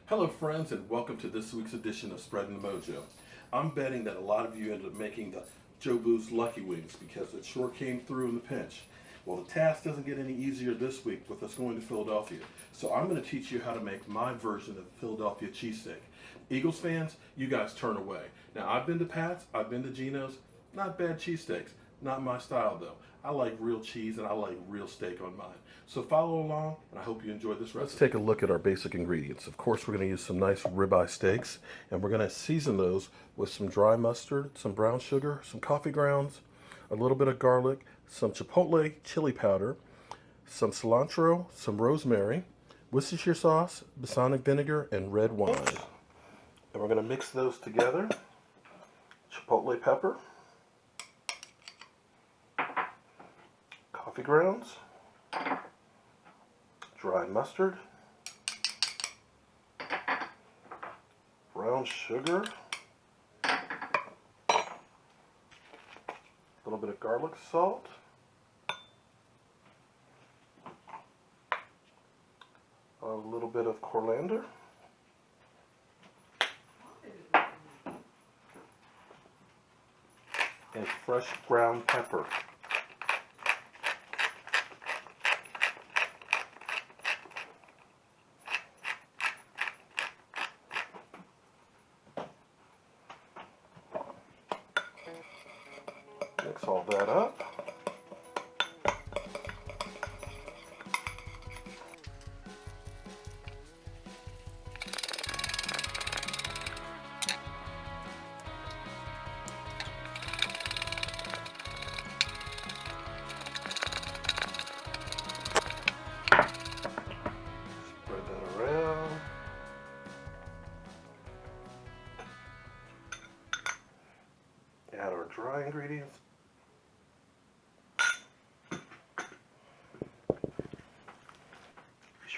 Hello friends, and welcome to this week's edition of Spreading the Mojo. I'm betting that a lot of you ended up making the Jobu's Lucky Wings because it sure came through in the pinch. Well, the task doesn't get any easier this week with us going to Philadelphia. So I'm going to teach you how to make my version of the Philadelphia cheesesteak. Eagles fans, you guys turn away. Now, I've been to Pat's, I've been to Geno's, not bad cheesesteaks. Not my style though. I like real cheese and I like real steak on mine. So follow along and I hope you enjoy this recipe. Let's take a look at our basic ingredients. Of course, we're going to use some nice ribeye steaks and we're going to season those with some dry mustard, some brown sugar, some coffee grounds, a little bit of garlic, some chipotle chili powder, some cilantro, some rosemary, Worcestershire sauce, balsamic vinegar, and red wine. And we're going to mix those together. Chipotle pepper, coffee grounds, dried mustard, brown sugar, a little bit of garlic salt, a little bit of coriander, and fresh ground pepper. Mix all that up. Spread that around. Add our dry ingredients. Be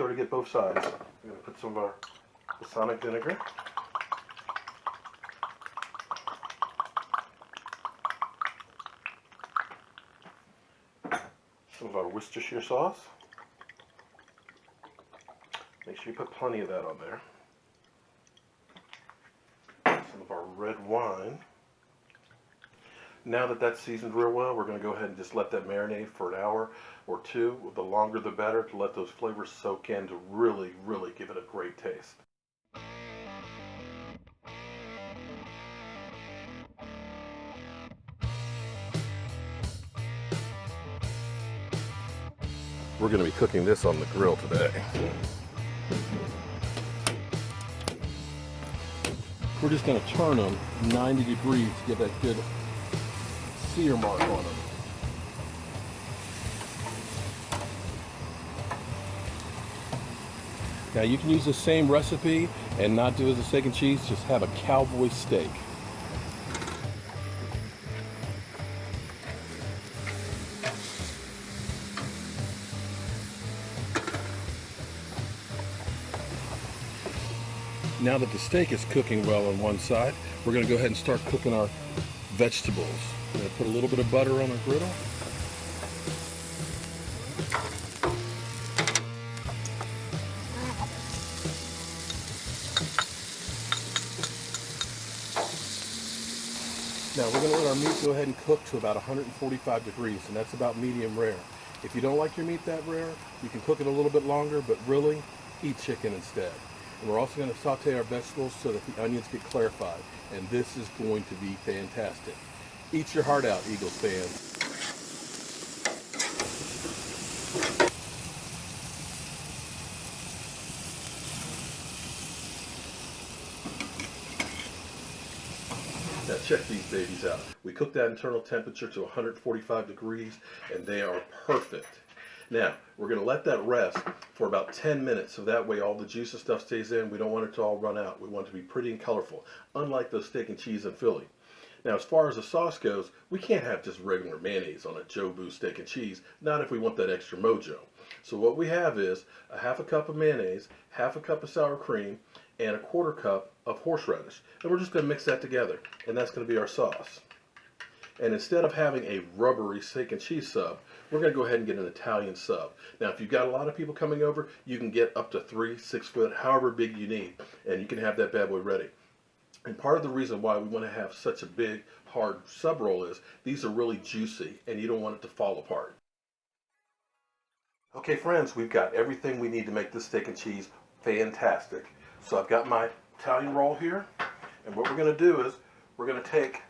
sure to get both sides. We're going to put some of our balsamic vinegar. Some of our Worcestershire sauce. Make sure you put plenty of that on there. Some of our red wine. Now that that's seasoned real well, we're going to go ahead and just let that marinate for an hour or two. The longer the better, to let those flavors soak in to really, really give it a great taste. We're going to be cooking this on the grill today. We're just going to turn them 90 degrees to get that good sear mark on them. Now you can use the same recipe and not do it as a steak and cheese, just have a cowboy steak. Now that the steak is cooking well on one side, we're going to go ahead and start cooking our vegetables. I'm going to put a little bit of butter on our griddle. Now we're going to let our meat go ahead and cook to about 145 degrees, and that's about medium rare. If you don't like your meat that rare, you can cook it a little bit longer, but really eat chicken instead. And we're also going to saute our vegetables so that the onions get clarified, and this is going to be fantastic. Eat your heart out, Eagles fans. Now check these babies out. We cooked that internal temperature to 145 degrees and they are perfect. Now, we're going to let that rest for about 10 minutes so that way all the juice and stuff stays in. We don't want it to all run out. We want it to be pretty and colorful, unlike those steak and cheese in Philly. Now, as far as the sauce goes, we can't have just regular mayonnaise on a Jobu steak and cheese, not if we want that extra mojo. So what we have is a half a cup of mayonnaise, half a cup of sour cream, and a quarter cup of horseradish. And we're just going to mix that together, and that's going to be our sauce. And instead of having a rubbery steak and cheese sub, we're going to go ahead and get an Italian sub. Now, if you've got a lot of people coming over, you can get up to 3, 6 foot, however big you need, and you can have that bad boy ready. And part of the reason why we want to have such a big, hard sub roll is these are really juicy, and you don't want it to fall apart. Okay, friends, we've got everything we need to make this steak and cheese fantastic. So I've got my Italian roll here, and what we're going to do is we're going to take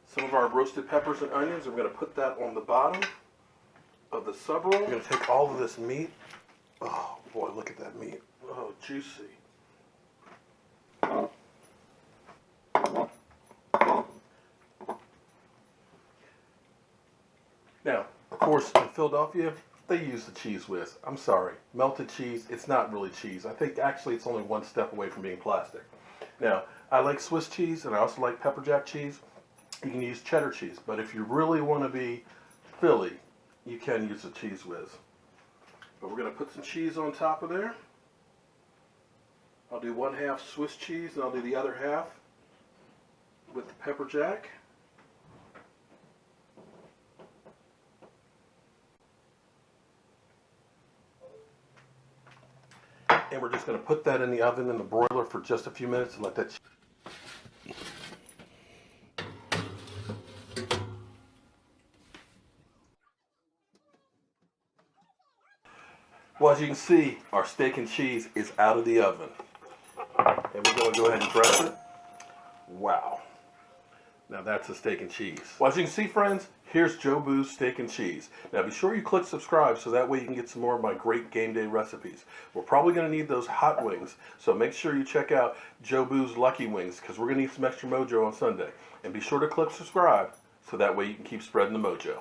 some of our roasted peppers and onions, and we're going to put that on the bottom of the sub roll. We're going to take all of this meat. Oh boy, look at that meat. Oh, juicy. Now, of course, in Philadelphia, they use the cheese whiz. I'm sorry, melted cheese, it's not really cheese. I think actually it's only one step away from being plastic. Now, I like Swiss cheese, and I also like pepper jack cheese. You can use cheddar cheese, but if you really want to be Philly, you can use the cheese whiz. But we're going to put some cheese on top of there. I'll do 1/2 Swiss cheese, and I'll do the other half with the pepper jack. And we're just going to put that in the oven in the broiler for just a few minutes and let that. Well, as you can see, our steak and cheese is out of the oven. And we're going to go ahead and dress it. Wow. Now that's a steak and cheese. Well, as you can see, friends, here's Jobu's steak and cheese. Now be sure you click subscribe so that way you can get some more of my great game day recipes. We're probably going to need those hot wings, so make sure you check out Jobu's Lucky Wings because we're going to need some extra mojo on Sunday. And be sure to click subscribe so that way you can keep spreading the mojo.